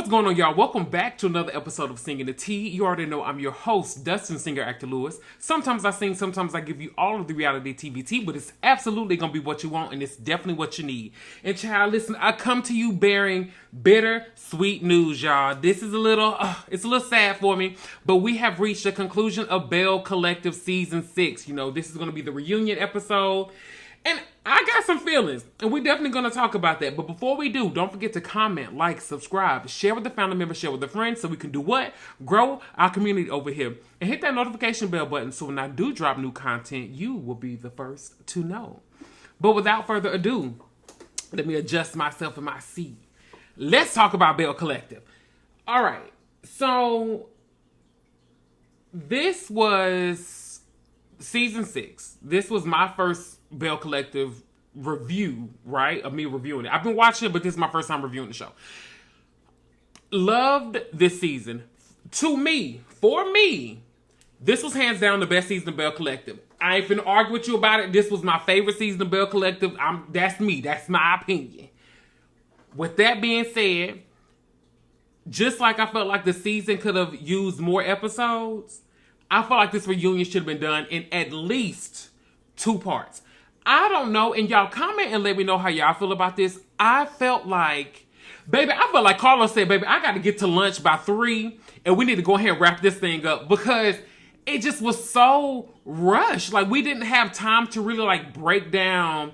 What's going on, y'all? Welcome back to another episode of Singing the Tea. You already know I'm your host, Dustin Singer Actor Lewis. Sometimes I sing, sometimes I give you all of the reality TV tea, but it's absolutely going to be what you want, and it's definitely what you need. And child, listen, I come to you bearing bitter, sweet news, y'all. This is it's a little sad for me, but we have reached the conclusion of Belle Collective Season 6. You know, this is going to be the reunion episode. And I got some feelings, and we're definitely going to talk about that. But before we do, don't forget to comment, like, subscribe, share with the family members, share with the friends, so we can do what? Grow our community over here. And hit that notification bell button so when I do drop new content, you will be the first to know. But without further ado, let me adjust myself in my seat. Let's talk about Belle Collective. All right, so this was Season 6. This was my first Belle Collective review, right? Of me reviewing it. I've been watching it, but this is my first time reviewing the show. Loved this season. For me, this was hands down the best season of Belle Collective. I ain't finna argue with you about it. This was my favorite season of Belle Collective. That's me. That's my opinion. With that being said, just like I felt like the season could have used more episodes, I felt like this reunion should have been done in at least 2 parts. I don't know, and y'all comment and let me know how y'all feel about this. I felt like Carlos said, baby, I got to get to lunch by 3, and we need to go ahead and wrap this thing up because it just was so rushed. Like, we didn't have time to really, like, break down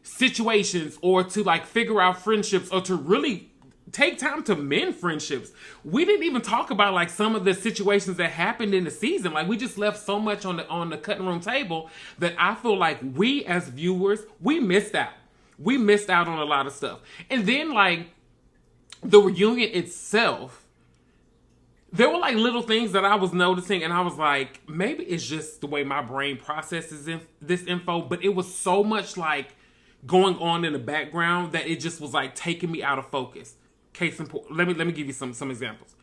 situations or to, like, figure out friendships or to really take time to mend friendships. We didn't even talk about like some of the situations that happened in the season. Like, we just left so much on the cutting room table that I feel like we as viewers, we missed out. We missed out on a lot of stuff. And then like the reunion itself, there were like little things that I was noticing and I was like, maybe it's just the way my brain processes this info, but it was so much like going on in the background that it just was like taking me out of focus. Case in point, let me give you some examples.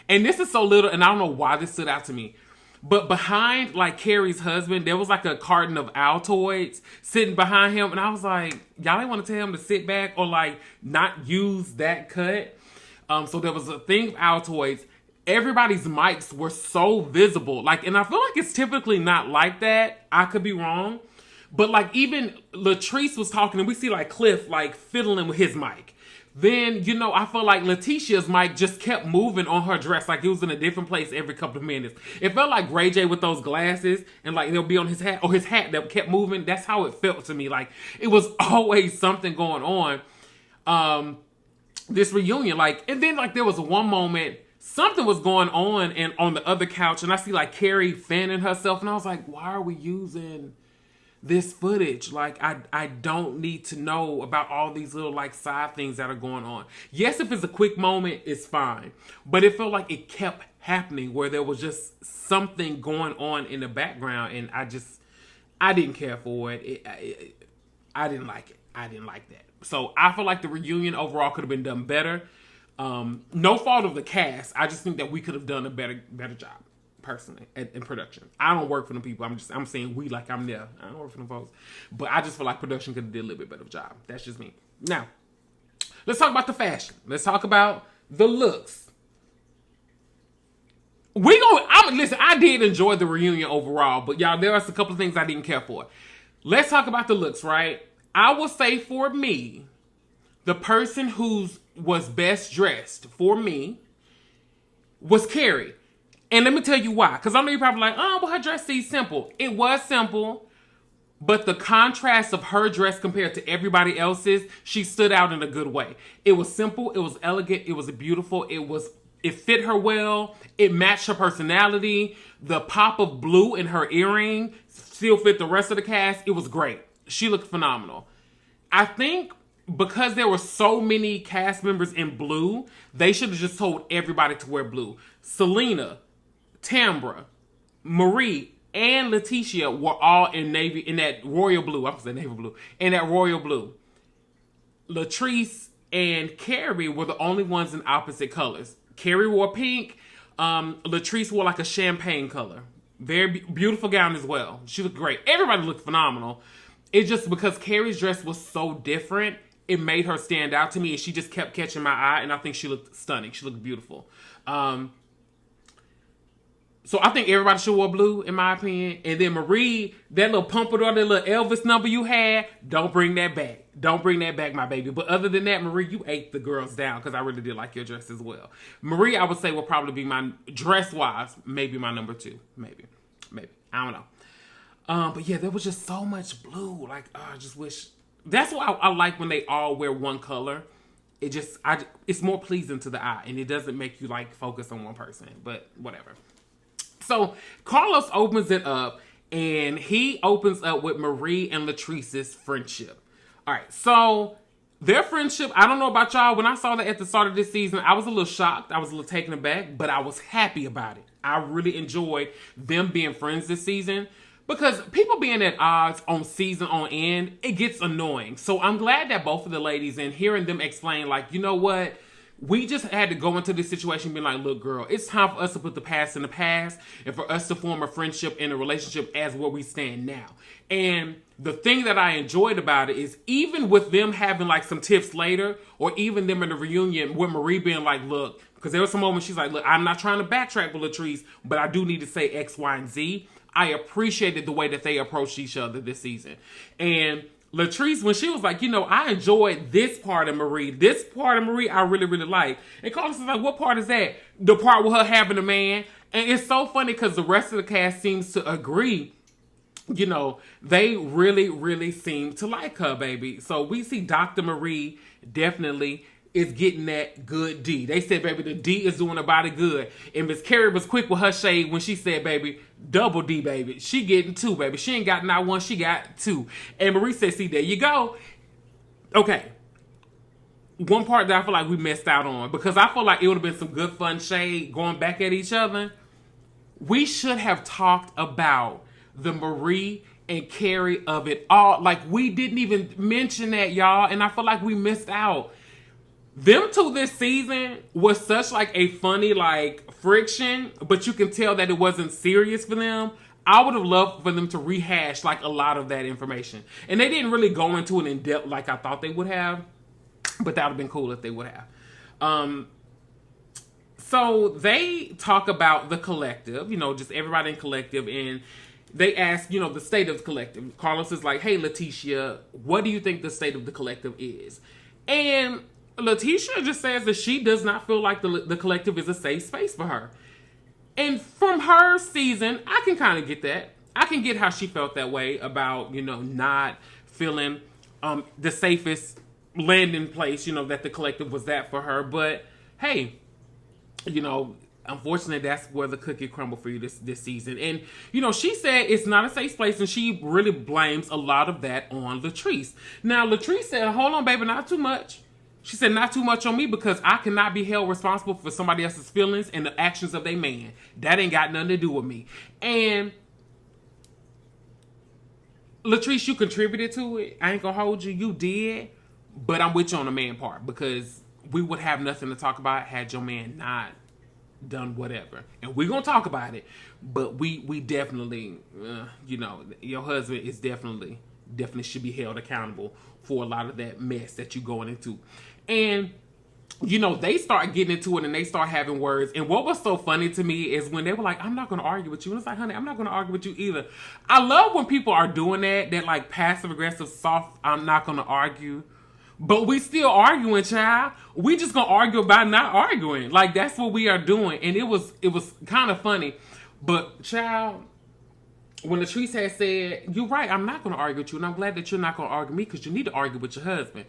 And this is so little, and I don't know why this stood out to me. But behind like Carrie's husband, there was like a carton of Altoids sitting behind him, and I was like, y'all didn't want to tell him to sit back or like not use that cut. So there was a thing of Altoids. Everybody's mics were so visible, like, and I feel like it's typically not like that. I could be wrong, but like even Latrice was talking, and we see like Cliff like fiddling with his mic. Then, you know, I felt like Letitia's mic just kept moving on her dress. Like it was in a different place every couple of minutes. It felt like Ray J with those glasses and like they'll be on his hat or his hat that kept moving. That's how it felt to me. Like it was always something going on. This reunion, like, and then like there was one moment, something was going on and on the other couch and I see like Carrie fanning herself and I was like, why are we using this footage? Like, I don't need to know about all these little, like, side things that are going on. Yes, if it's a quick moment, it's fine. But it felt like it kept happening where there was just something going on in the background, and I didn't care for it. I didn't like it. I didn't like that. So, I feel like the reunion overall could have been done better. No fault of the cast. I just think that we could have done a better job. Personally, in production. I don't work for them people. I'm saying we like I'm there. I don't work for them folks. But I just feel like production could have did a little bit better job. That's just me. Now, let's talk about the fashion. Let's talk about the looks. Listen, I did enjoy the reunion overall, but y'all, there are a couple of things I didn't care for. Let's talk about the looks, right? I will say for me, the person who was best dressed for me was Carrie. And let me tell you why. Because I know you're probably like, oh, well, her dress seems simple. It was simple. But the contrast of her dress compared to everybody else's, she stood out in a good way. It was simple. It was elegant. It was beautiful. It fit her well. It matched her personality. The pop of blue in her earring still fit the rest of the cast. It was great. She looked phenomenal. I think because there were so many cast members in blue, they should have just told everybody to wear blue. Selena, Tambra, Marie, and Letitia were all in that royal blue. I was saying navy blue. In that royal blue. Latrice and Carrie were the only ones in opposite colors. Carrie wore pink. Latrice wore like a champagne color. Very beautiful gown as well. She looked great. Everybody looked phenomenal. It's just because Carrie's dress was so different, it made her stand out to me, and she just kept catching my eye, and I think she looked stunning. She looked beautiful. So I think everybody should wear blue, in my opinion. And then Marie, that little pompadour, that little Elvis number you had, don't bring that back. Don't bring that back, my baby. But other than that, Marie, you ate the girls down, because I really did like your dress as well. Marie, I would say, will probably be my, dress-wise, maybe my number 2. Maybe. I don't know. But yeah, there was just so much blue. Like, I just wish... That's why I like when they all wear one color. It's more pleasing to the eye, and it doesn't make you, like, focus on one person. But whatever. So Carlos opens it up, and he opens up with Marie and Latrice's friendship. All right, so their friendship, I don't know about y'all. When I saw that at the start of this season, I was a little shocked. I was a little taken aback, but I was happy about it. I really enjoyed them being friends this season, because people being at odds on season on end, it gets annoying. So I'm glad that both of the ladies, and hearing them explain, like, you know what? We just had to go into this situation being like, look, girl, it's time for us to put the past in the past, and for us to form a friendship and a relationship as where we stand now. And the thing that I enjoyed about it is, even with them having like some tips later, or even them in the reunion with Marie being like, look, because there was some moments she's like, look, I'm not trying to backtrack with Latrice, but I do need to say X, Y, and Z. I appreciated the way that they approached each other this season. And Latrice, when she was like, you know, I enjoyed this part of Marie. This part of Marie I really, really like. And Carlos was like, what part is that? The part with her having a man. And it's so funny because the rest of the cast seems to agree. You know, they really, really seem to like her, baby. So we see Dr. Marie definitely is getting that good D. They said, baby, the D is doing her body good. And Miss Kerri was quick with her shade when she said, baby, double D, baby. She getting 2, baby. She ain't got not 1, she got 2. And Marie said, see, there you go. Okay. One part that I feel like we missed out on, because I feel like it would have been some good fun shade going back at each other. We should have talked about the Marie and Kerri of it all. Like, we didn't even mention that, y'all. And I feel like we missed out. Them two this season was such like a funny like friction, but you can tell that it wasn't serious for them. I would have loved for them to rehash like a lot of that information. And they didn't really go into it in depth like I thought they would have, but that would have been cool if they would have. So they talk about the collective, you know, just everybody in collective, and they ask, you know, the state of the collective. Carlos is like, hey, Letitia, what do you think the state of the collective is? And Letitia just says that she does not feel like the collective is a safe space for her. And from her season, I can kind of get that. I can get how she felt that way about, you know, not feeling the safest landing place, you know, that the collective was that for her. But hey, you know, unfortunately, that's where the cookie crumbled for you this season. And, you know, she said it's not a safe place, and she really blames a lot of that on Latrice. Now, Latrice said, hold on, baby, not too much. She said, not too much on me, because I cannot be held responsible for somebody else's feelings and the actions of their man. That ain't got nothing to do with me. And Latrice, you contributed to it. I ain't gonna hold you. You did. But I'm with you on the man part, because we would have nothing to talk about had your man not done whatever. And we're gonna talk about it. But we definitely, you know, your husband is definitely should be held accountable for a lot of that mess that you're going into. And, you know, they start getting into it and they start having words. And what was so funny to me is when they were like, I'm not going to argue with you. And it's like, honey, I'm not going to argue with you either. I love when people are doing that like passive aggressive, soft, I'm not going to argue. But we still arguing, child. We just going to argue about not arguing. Like, that's what we are doing. And it was kind of funny. But, child, when Latrice had said, you're right, I'm not going to argue with you, and I'm glad that you're not going to argue with me, because you need to argue with your husband.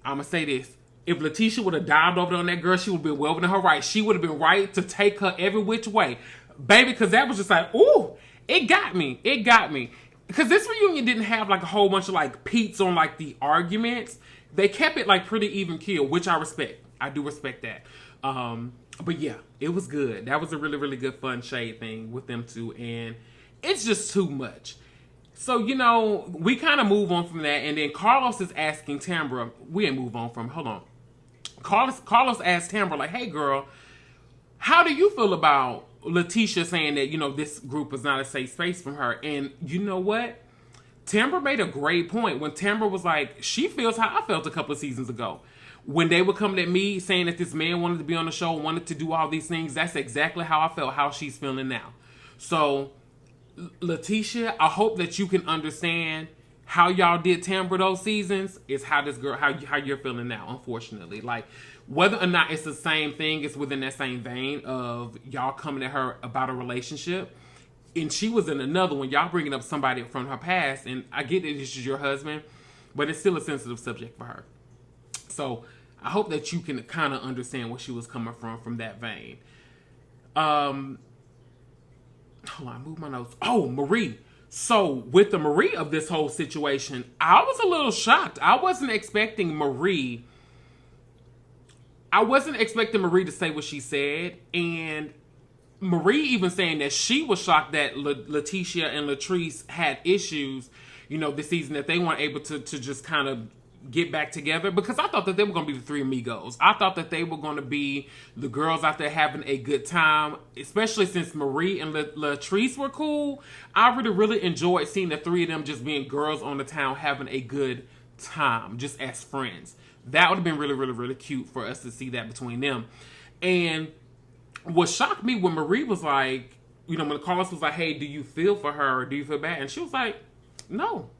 I'm going to say this. If Letitia would have dived over on that girl, she would have been well within her right. She would have been right to take her every which way. Baby, because that was just like, ooh, it got me. It got me. Because this reunion didn't have like a whole bunch of like peats on like the arguments. They kept it like pretty even keel, which I respect. I do respect that. But yeah, it was good. That was a really, really good fun shade thing with them two. And it's just too much. So, you know, we kind of move on from that. And then Carlos is asking Tambra, we ain't move on from, hold on. Carlos asked Tambra, like, hey, girl, how do you feel about Letitia saying that, you know, this group was not a safe space from her? And you know what? Tambra made a great point when Tambra was like, she feels how I felt a couple of seasons ago. When they were coming at me saying that this man wanted to be on the show, wanted to do all these things, that's exactly how I felt, how she's feeling now. So, Letitia, I hope that you can understand how y'all did Tambra those seasons is how this girl, how you're feeling now, unfortunately. Like, whether or not it's the same thing, it's within that same vein of y'all coming at her about a relationship. And she was in another one. Y'all bringing up somebody from her past. And I get that this is your husband, but it's still a sensitive subject for her. So I hope that you can kind of understand where she was coming from that vein. Hold on, move my notes. Oh, Marie. So with the Marie of this whole situation, I was a little shocked. I wasn't expecting Marie to say what she said. And Marie even saying that she was shocked that Letitia and Latrice had issues, this season, that they weren't able to just kind of get back together, because I thought that they were going to be the three amigos. I thought that they were going to be the girls out there having a good time, especially since Marie and Latrice were cool. I really enjoyed seeing the three of them just being girls on the town having a good time, just as friends. That would have been really cute for us to see that between them. And what shocked me when Marie was like, when Carlos was like, hey, do you feel for her or do you feel bad? And she was like, no,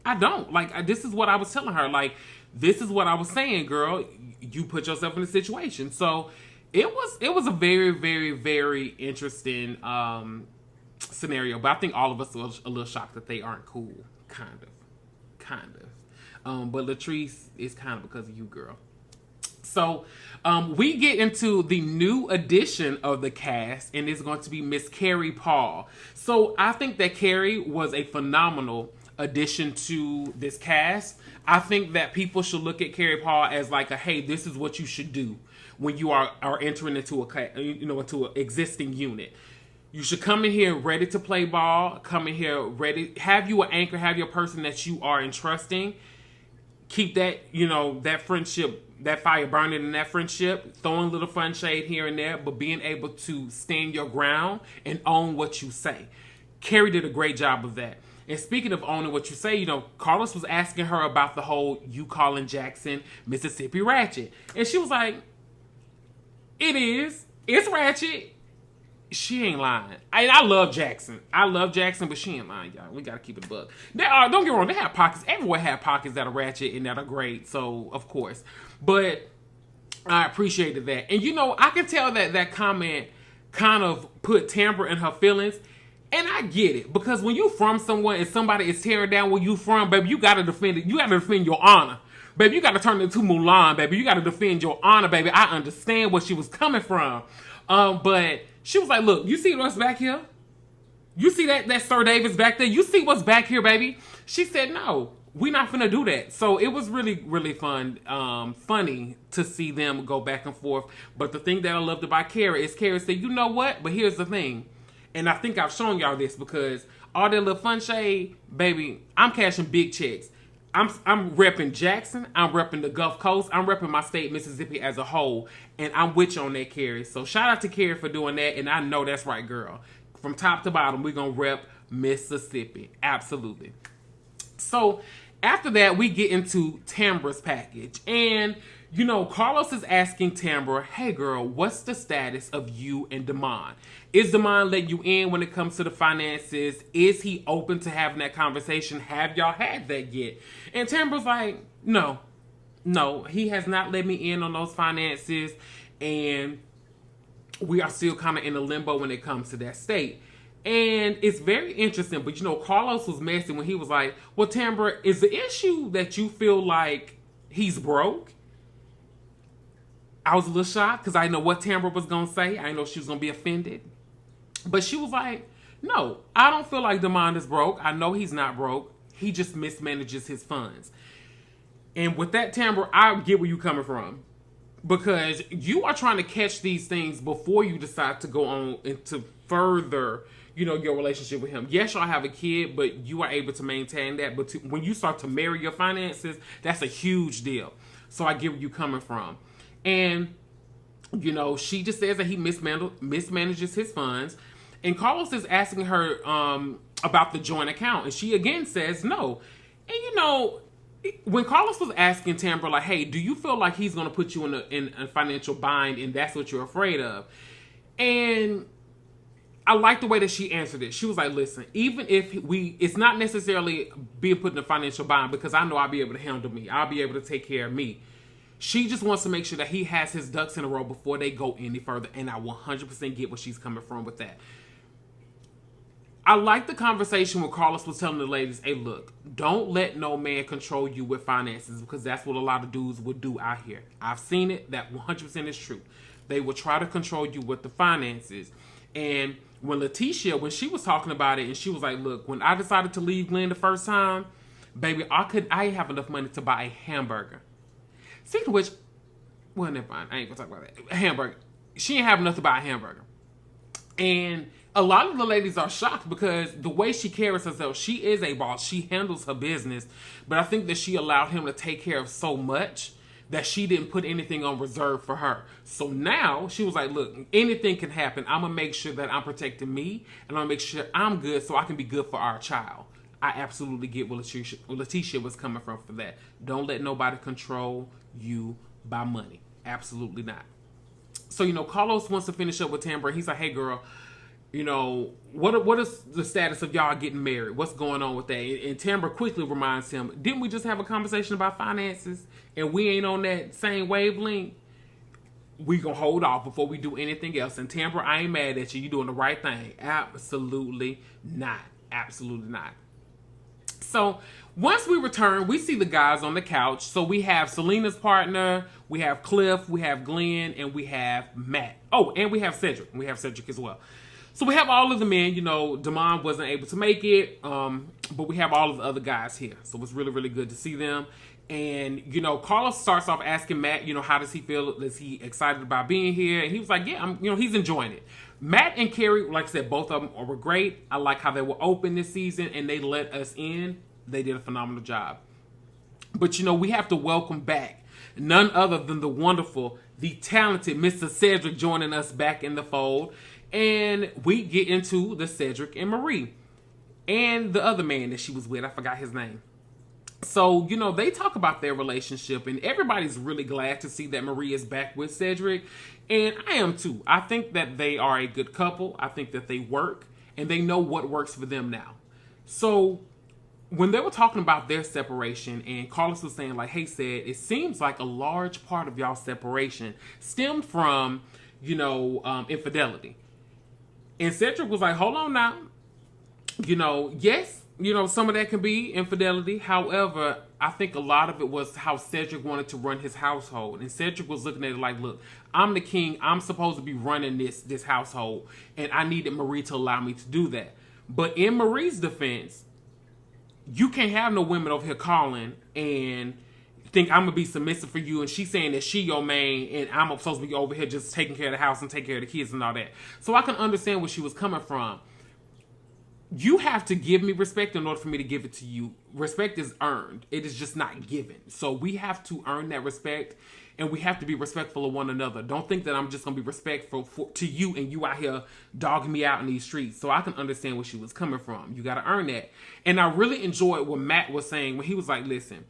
I don't. Like, this is what I was telling her. Like, this is what I was saying, girl. You put yourself in a situation. So it was a very interesting scenario. But I think all of us were a little shocked that they aren't cool. Kind of. But Latrice is kind of because of you, girl. So we get into the new addition of the cast, and it's going to be Miss Kerripaul. So I think that Kerri was a phenomenal addition to this cast. I think that people should look at Kerripaul as like hey, this is what you should do when you are entering into into an existing unit. You should come in here ready to play ball. Come in here ready. Have you an anchor. Have your person that you are entrusting. Keep that that friendship, that fire burning in that friendship. Throwing a little fun shade here and there, but being able to stand your ground and own what you say. Kerri did a great job of that. And speaking of owning what you say, Carlos was asking her about the whole you calling Jackson Mississippi ratchet. And she was like, it is. It's ratchet. She ain't lying. I love Jackson. But she ain't lying, y'all. We got to keep it a buck. Don't get me wrong. They have pockets. Everyone have pockets that are ratchet and that are great. So, of course. But I appreciated that. And, I can tell that comment kind of put Tambra in her feelings. And I get it, because when you from someone and somebody is tearing down where you from, baby, you gotta defend it. You gotta defend your honor, baby. You gotta turn it into Mulan, baby. You gotta defend your honor, baby. I understand where she was coming from, but she was like, "Look, you see what's back here? You see that Sir Davis back there? You see what's back here, baby?" She said, "No, we're not finna do that." So it was really fun, funny to see them go back and forth. But the thing that I loved about Kerri is Kerri said, "You know what? But here's the thing." And I think I've shown y'all this, because all that little fun shade, baby, I'm cashing big checks. I'm repping Jackson. I'm repping the Gulf Coast. I'm repping my state, Mississippi, as a whole. And I'm with you on that, Kerri. So shout out to Kerri for doing that. And I know that's right, girl. From top to bottom, we're going to rep Mississippi. Absolutely. So after that, we get into Tambra's package. And, Carlos is asking Tambra, hey, girl, what's the status of you and Damon? Is Damon letting you in when it comes to the finances? Is he open to having that conversation? Have y'all had that yet? And Tambra's like, no, he has not let me in on those finances. And we are still kind of in a limbo when it comes to that state. And it's very interesting. But, Carlos was messy when he was like, well, Tambra, is the issue that you feel like he's broke? I was a little shocked because I didn't know what Tambra was going to say. I didn't know she was going to be offended. But she was like, no, I don't feel like Damon is broke. I know he's not broke. He just mismanages his funds. And with that, Tambra, I get where you're coming from. Because you are trying to catch these things before you decide to go on into further, your relationship with him. Yes, y'all have a kid, but you are able to maintain that. But when you start to marry your finances, that's a huge deal. So I get where you're coming from. And, she just says that he mismanages his funds. And Carlos is asking her, about the joint account. And she again says no. And you know, when Carlos was asking Tambra, like, hey, do you feel like he's going to put you in a financial bind and that's what you're afraid of? And I like the way that she answered it. She was like, listen, even if it's not necessarily being put in a financial bind, because I know I'll be able to handle me. I'll be able to take care of me. She just wants to make sure that he has his ducks in a row before they go any further. And I 100% get where she's coming from with that. I like the conversation where Carlos was telling the ladies, hey, look, don't let no man control you with finances, because that's what a lot of dudes would do out here. I've seen it. That 100% is true. They will try to control you with the finances. And when Letitia, when she was talking about it, and she was like, look, when I decided to leave Glenn the first time, baby, I didn't have enough money to buy a hamburger. Speaking of which, well, never mind. I ain't gonna talk about that. A hamburger. She didn't have enough to buy a hamburger. And a lot of the ladies are shocked because the way she carries herself, she is a boss. She handles her business. But I think that she allowed him to take care of so much that she didn't put anything on reserve for her. So now she was like, look, anything can happen. I'm going to make sure that I'm protecting me, and I'm going to make sure I'm good so I can be good for our child. I absolutely get where Letitia was coming from for that. Don't let nobody control you by money. Absolutely not. So, you know, Carlos wants to finish up with Tambra. He's like, hey, girl, you know, what is the status of y'all getting married? What's going on with that? And Tambra quickly reminds him, didn't we just have a conversation about finances and we ain't on that same wavelength? We gonna hold off before we do anything else. And Tambra, I ain't mad at you. You doing the right thing. Absolutely not. Absolutely not. So once we return, we see the guys on the couch. So we have Selena's partner, we have Cliff, we have Glenn, and we have Matt. Oh, and we have Cedric. We have Cedric as well. So we have all of the men. You know, Damon wasn't able to make it, but we have all of the other guys here. So it's really, really good to see them. And, you know, Carlos starts off asking Matt, you know, how does he feel? Is he excited about being here? And he was like, yeah, he's enjoying it. Matt and Kerri, like I said, both of them were great. I like how they were open this season and they let us in. They did a phenomenal job. But, you know, we have to welcome back none other than the wonderful, the talented Mr. Cedric joining us back in the fold. And we get into the Cedric and Marie and the other man that she was with. I forgot his name. So, you know, they talk about their relationship and everybody's really glad to see that Marie is back with Cedric. And I am too. I think that they are a good couple. I think that they work and they know what works for them now. So when they were talking about their separation and Carlos was saying like, hey, Ced, it seems like a large part of y'all separation stemmed from, you know, infidelity. And Cedric was like, hold on now. You know, yes, you know, some of that can be infidelity. However, I think a lot of it was how Cedric wanted to run his household. And Cedric was looking at it like, look, I'm the king. I'm supposed to be running this household. And I needed Marie to allow me to do that. But in Marie's defense, you can't have no women over here calling and think I'm going to be submissive for you. And she's saying that she your main and I'm supposed to be over here just taking care of the house and taking care of the kids and all that. So I can understand where she was coming from. You have to give me respect in order for me to give it to you. Respect is earned. It is just not given. So we have to earn that respect and we have to be respectful of one another. Don't think that I'm just going to be respectful to you and you out here dogging me out in these streets. So I can understand where she was coming from. You got to earn that. And I really enjoyed what Matt was saying when he was like, listen,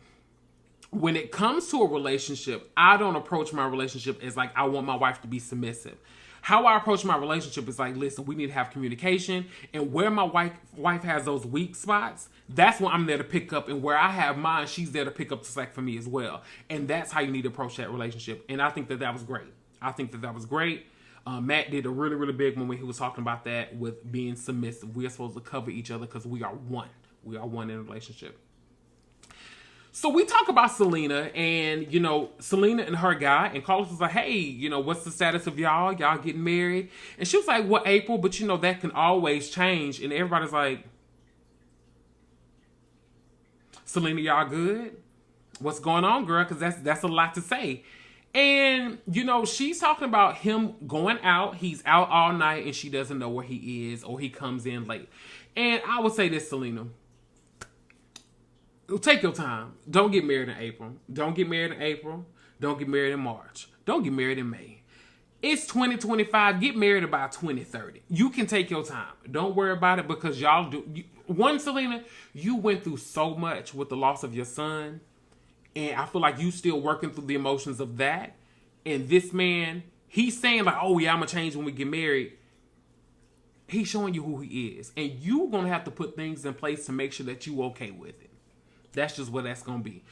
when it comes to a relationship, I don't approach my relationship as like I want my wife to be submissive. How I approach my relationship is like, listen, we need to have communication. And where my wife has those weak spots, that's when I'm there to pick up. And where I have mine, she's there to pick up the slack for me as well. And that's how you need to approach that relationship. And I think that was great. I think that was great. Matt did a really, really big one when he was talking about that with being submissive. We are supposed to cover each other because we are one. We are one in a relationship. So we talk about Selena and, you know, Selena and her guy. And Carlos was like, hey, you know, what's the status of y'all? Y'all getting married? And she was like, well, April, but, you know, that can always change. And everybody's like, Selena, y'all good? What's going on, girl? Because that's a lot to say. And, you know, she's talking about him going out. He's out all night and she doesn't know where he is or he comes in late. And I would say this, Selena. Take your time. Don't get married in April. Don't get married in April. Don't get married in March. Don't get married in May. It's 2025. Get married about 2030. You can take your time. Don't worry about it because y'all do. Selena, you went through so much with the loss of your son. And I feel like you still working through the emotions of that. And this man, he's saying like, oh yeah, I'm going to change when we get married. He's showing you who he is. And you're going to have to put things in place to make sure that you okay with it. That's just what that's going to be.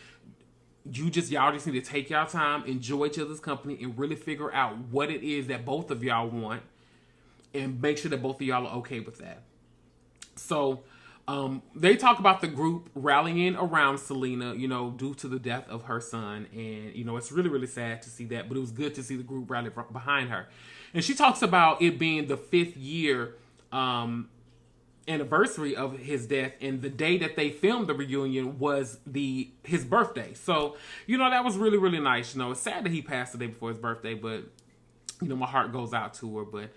Y'all just need to take y'all time, enjoy each other's company, and really figure out what it is that both of y'all want, and make sure that both of y'all are okay with that. So, they talk about the group rallying around Selena, due to the death of her son, and it's really, really sad to see that, but it was good to see the group rally behind her. And she talks about it being the 5th year anniversary of his death, and the day that they filmed the reunion was his birthday. So that was really, really nice. It's sad that he passed the day before his birthday, but my heart goes out to her. But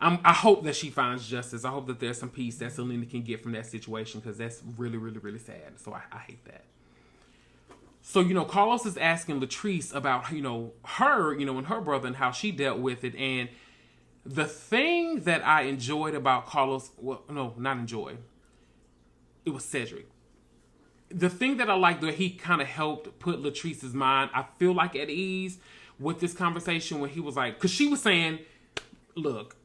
I hope that she finds justice. I hope that there's some peace that Selena can get from that situation, because that's really, really, really sad. So I hate that. So Carlos is asking Latrice about her and her brother and how she dealt with it. And the thing that I enjoyed about Carlos, well, no, not enjoyed, it was Cedric. The thing that I liked that he kind of helped put Latrice's mind, I feel like, at ease with this conversation, when he was like, because she was saying, look,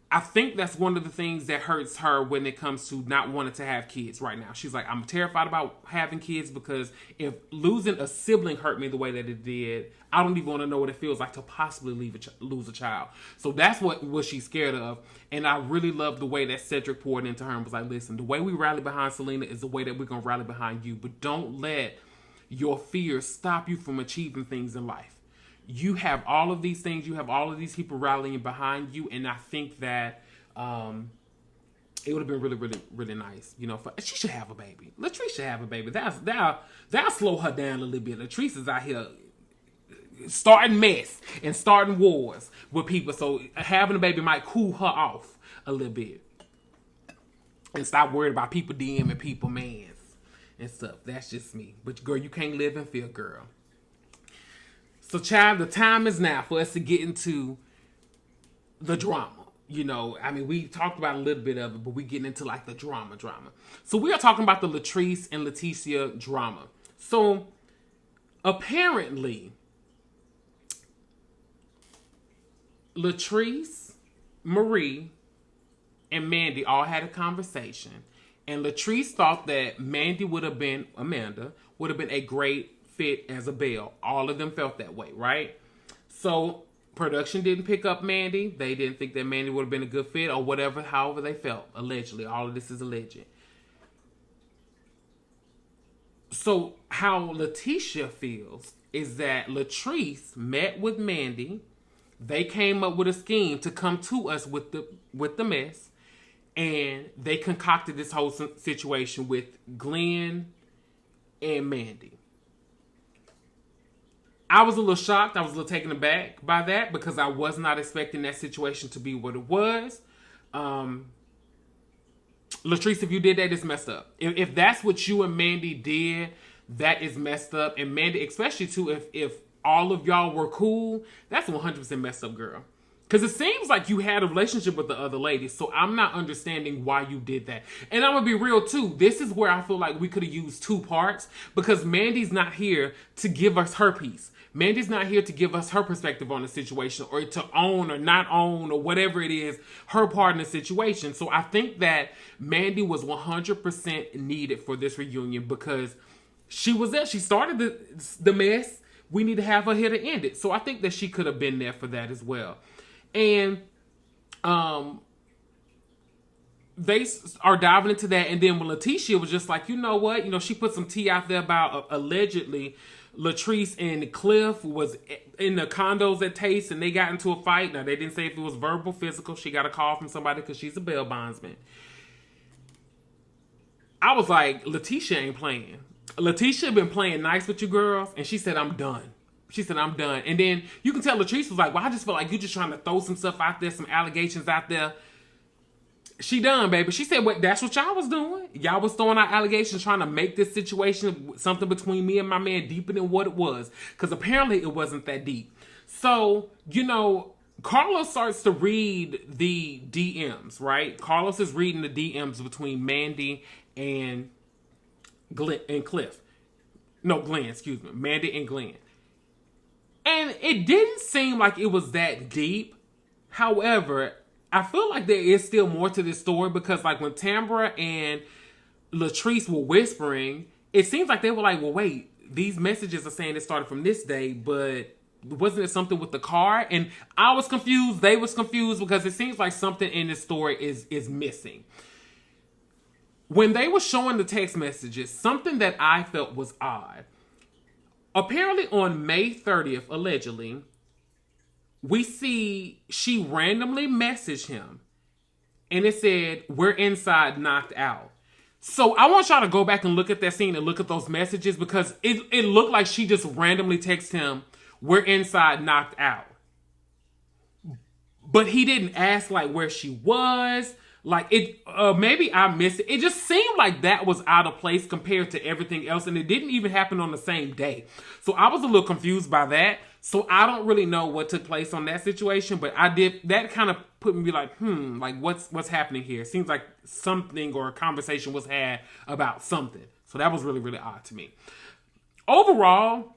I think that's one of the things that hurts her when it comes to not wanting to have kids right now. She's like, I'm terrified about having kids because if losing a sibling hurt me the way that it did, I don't even want to know what it feels like to possibly lose a child. So that's what she's scared of. And I really love the way that Cedric poured into her and was like, listen, the way we rally behind Selena is the way that we're going to rally behind you. But don't let your fears stop you from achieving things in life. You have all of these things. You have all of these people rallying behind you. And I think that it would have been really, really, really nice. She should have a baby. Latrice should have a baby. That'll slow her down a little bit. Latrice is out here starting mess and starting wars with people. So having a baby might cool her off a little bit. And stop worrying about people DMing people mans and stuff. That's just me. But girl, you can't live in fear, girl. So, child, the time is now for us to get into the drama. We talked about a little bit of it, but we're getting into like the drama. So we are talking about the Latrice and Leticia drama. So, apparently, Latrice, Marie, and Mandy all had a conversation. And Latrice thought that Amanda would have been a great fit as a Belle. All of them felt that way, right? So production didn't pick up Mandy. They didn't think that Mandy would have been a good fit or whatever, however they felt, allegedly. All of this is alleged. So how Leticia feels is that Latrice met with Mandy. They came up with a scheme to come to us with the mess. And they concocted this whole situation with Glenn and Mandy. I was a little shocked. I was a little taken aback by that because I was not expecting that situation to be what it was. Latrice, if you did that, it's messed up. If that's what you and Mandy did, that is messed up. And Mandy, especially too, if all of y'all were cool, that's 100% messed up, girl. Because it seems like you had a relationship with the other lady. So I'm not understanding why you did that. And I'm going to be real too. This is where I feel like we could have used two parts. Because Mandy's not here to give us her piece. Mandy's not here to give us her perspective on the situation. Or to own or not own or whatever it is. Her part in the situation. So I think that Mandy was 100% needed for this reunion. Because she was there. She started the mess. We need to have her here to end it. So I think that she could have been there for that as well. And they are diving into that. And then when Leticia was just like, you know what? She put some tea out there about allegedly Latrice and Cliff was in the condos at Taste and they got into a fight. Now, they didn't say if it was verbal, physical. She got a call from somebody because she's a bail bondsman. I was like, Leticia ain't playing. Leticia been playing nice with you girls. And she said, I'm done. She said, I'm done. And then you can tell Latrice was like, well, I just feel like you just trying to throw some stuff out there, some allegations out there. She done, baby. She said, well, that's what y'all was doing. Y'all was throwing out allegations, trying to make this situation something between me and my man deeper than what it was. Because apparently it wasn't that deep. So, Carlos starts to read the DMs, right? Carlos is reading the DMs between Mandy and Glenn and Cliff. No, Glenn, excuse me. Mandy and Glenn. And it didn't seem like it was that deep. However, I feel like there is still more to this story because like when Tambra and Latrice were whispering, it seems like they were like, well, wait, these messages are saying it started from this day, but wasn't it something with the car? And I was confused. They was confused because it seems like something in this story is missing. When they were showing the text messages, something that I felt was odd. Apparently on May 30th, allegedly, we see she randomly messaged him and it said, we're inside knocked out. So I want y'all to go back and look at that scene and look at those messages because it looked like she just randomly texted him, we're inside knocked out. But he didn't ask like where she was. Like it, maybe I missed it. It just seemed like that was out of place compared to everything else. And it didn't even happen on the same day. So I was a little confused by that. So I don't really know what took place on that situation, but that kind of put me like, like what's happening here? It seems like something or a conversation was had about something. So that was really, really odd to me. Overall,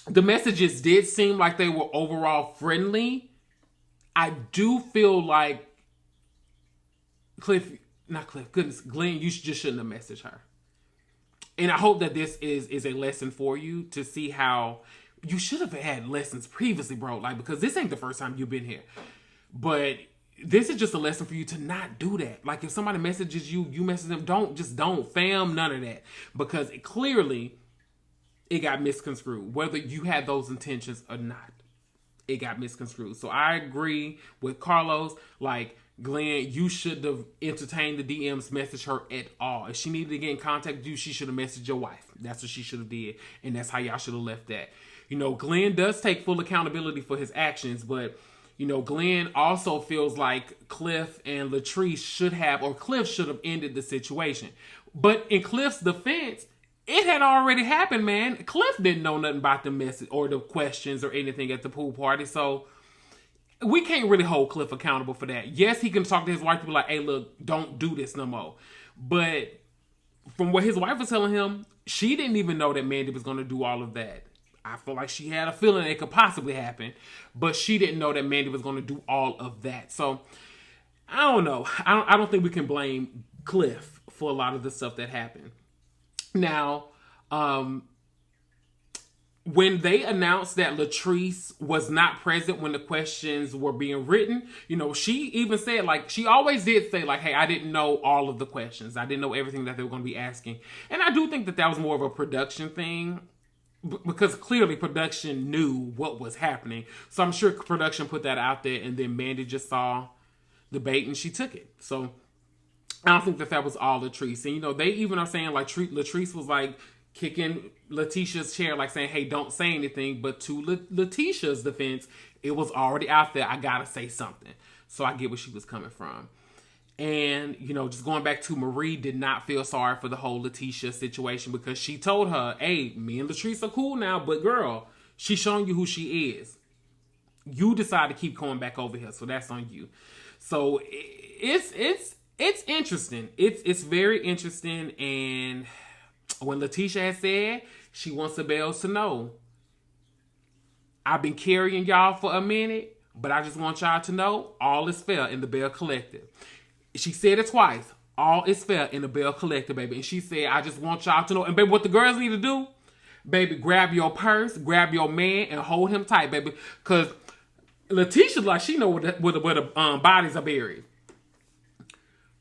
the messages did seem like they were overall friendly. I do feel like Glenn, you just shouldn't have messaged her. And I hope that this is a lesson for you to see how you should have had lessons previously, bro. Like, because this ain't the first time you've been here. But this is just a lesson for you to not do that. Like, if somebody messages you, you message them. Don't, fam, none of that. Because it got misconstrued. Whether you had those intentions or not, it got misconstrued. So I agree with Carlos. Like, Glenn, you should have entertained the DMs, message her at all. If she needed to get in contact with you, she should have messaged your wife. That's what she should have did. And that's how y'all should have left that. You know, Glenn does take full accountability for his actions, but, you know, Glenn also feels like Cliff and Latrice Cliff should have ended the situation. But in Cliff's defense, it had already happened, man. Cliff didn't know nothing about the message or the questions or anything at the pool party, so we can't really hold Cliff accountable for that. Yes, he can talk to his wife to be like, hey, look, don't do this no more. But from what his wife was telling him, she didn't even know that Mandy was going to do all of that. I feel like she had a feeling it could possibly happen, but she didn't know that Mandy was going to do all of that. So, I don't know. I don't think we can blame Cliff for a lot of the stuff that happened. Now, when they announced that Latrice was not present when the questions were being written, you know, she even said, like, she always did say, like, hey, I didn't know all of the questions. I didn't know everything that they were going to be asking. And I do think that was more of a production thing because clearly production knew what was happening. So I'm sure production put that out there and then Mandy just saw the bait and she took it. So I don't think that was all Latrice. And, you know, they even are saying, like, Latrice was, like, kicking Letitia's chair, like saying, hey, don't say anything. But to Letitia's defense, it was already out there. I gotta say something. So I get where she was coming from. And, you know, just going back to Marie did not feel sorry for the whole Letitia situation because she told her, hey, me and Latrice are cool now, but girl, she's showing you who she is. You decide to keep going back over here, so that's on you. So it's interesting. It's very interesting. And when Letitia had said she wants the Bells to know, I've been carrying y'all for a minute, but I just want y'all to know all is fair in the Belle Collective. She said it twice. All is fair in the Belle Collective, baby. And she said, I just want y'all to know. And baby, what the girls need to do, baby, grab your purse, grab your man, and hold him tight, baby. Because Letitia, like, she know where the bodies are buried.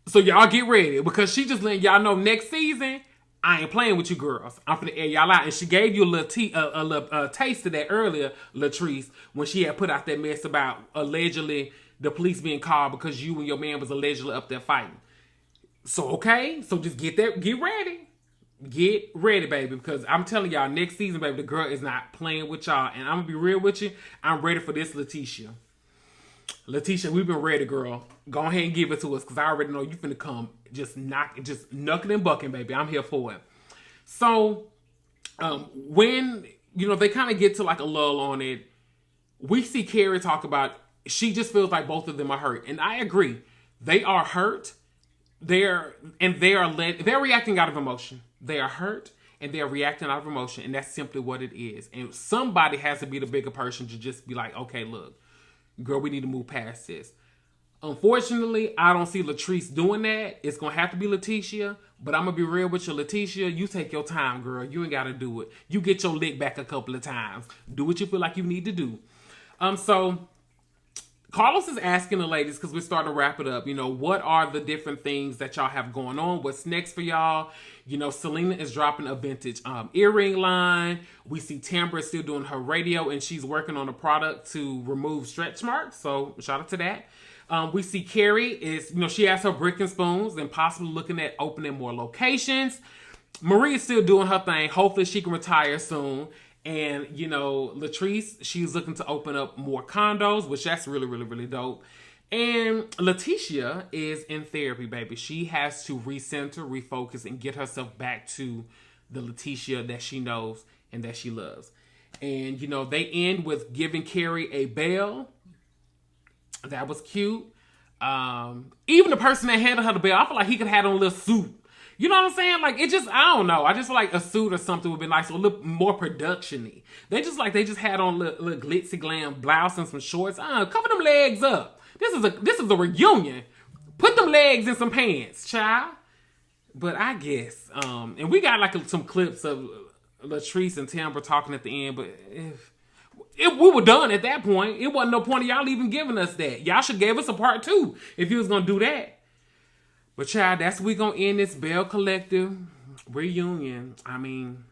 So y'all get ready. Because she just letting y'all know next season, I ain't playing with you girls. I'm finna air y'all out. And she gave you a little taste of that earlier, Latrice, when she had put out that mess about allegedly the police being called because you and your man was allegedly up there fighting. So, okay. So just get ready. Get ready, baby. Because I'm telling y'all, next season, baby, the girl is not playing with y'all. And I'm going to be real with you. I'm ready for this, Letitia. Letitia, we've been ready, girl. Go ahead and give it to us because I already know you finna come just knucking and bucking, baby. I'm here for it. So, when, you know, they kind of get to like a lull on it, we see Kerri talk about she just feels like both of them are hurt. And I agree. They are hurt. They're reacting out of emotion. They are hurt and they're reacting out of emotion. And that's simply what it is. And somebody has to be the bigger person to just be like, okay, look, girl, we need to move past this. Unfortunately, I don't see Latrice doing that. It's going to have to be Letitia. But I'm going to be real with you, Letitia. You take your time, girl. You ain't got to do it. You get your lick back a couple of times. Do what you feel like you need to do. So Carlos is asking the ladies, because we're starting to wrap it up, what are the different things that y'all have going on? What's next for y'all? Selena is dropping a vintage earring line. We see Tambra still doing her radio, and she's working on a product to remove stretch marks. So shout out to that. We see Kerri is, she has her brick and spoons and possibly looking at opening more locations. Marie is still doing her thing. Hopefully she can retire soon. And, Latrice, she's looking to open up more condos, which that's really, really, really dope. And Letitia is in therapy, baby. She has to recenter, refocus, and get herself back to the Letitia that she knows and that she loves. And, they end with giving Kerri a bell. That was cute. Even the person that handed her the bell, I feel like he could have had on a little suit. You know what I'm saying? Like, it just, I don't know. I just feel like a suit or something would be nice, or a little more production-y. They just had on a little glitzy glam blouse and some shorts. Cover them legs up. This is a reunion. Put them legs in some pants, child. But I guess, and we got like some clips of Latrice and Tambra talking at the end, but if we were done at that point, it wasn't no point of y'all even giving us that. Y'all should give us a part 2 if you was gonna do that. But child, that's we gonna end this Belle Collective reunion. I mean,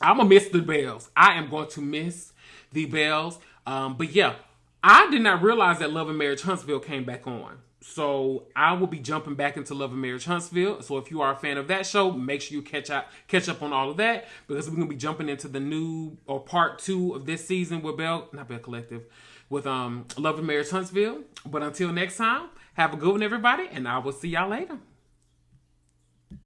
I'm gonna miss the bells. I am going to miss the bells. But yeah, I did not realize that Love and Marriage Huntsville came back on. So I will be jumping back into Love and Marriage Huntsville. So if you are a fan of that show, make sure you catch up on all of that, because we're gonna be jumping into the new or part 2 of this season with Belle Collective, with Love and Marriage Huntsville. But until next time, have a good one, everybody, and I will see y'all later.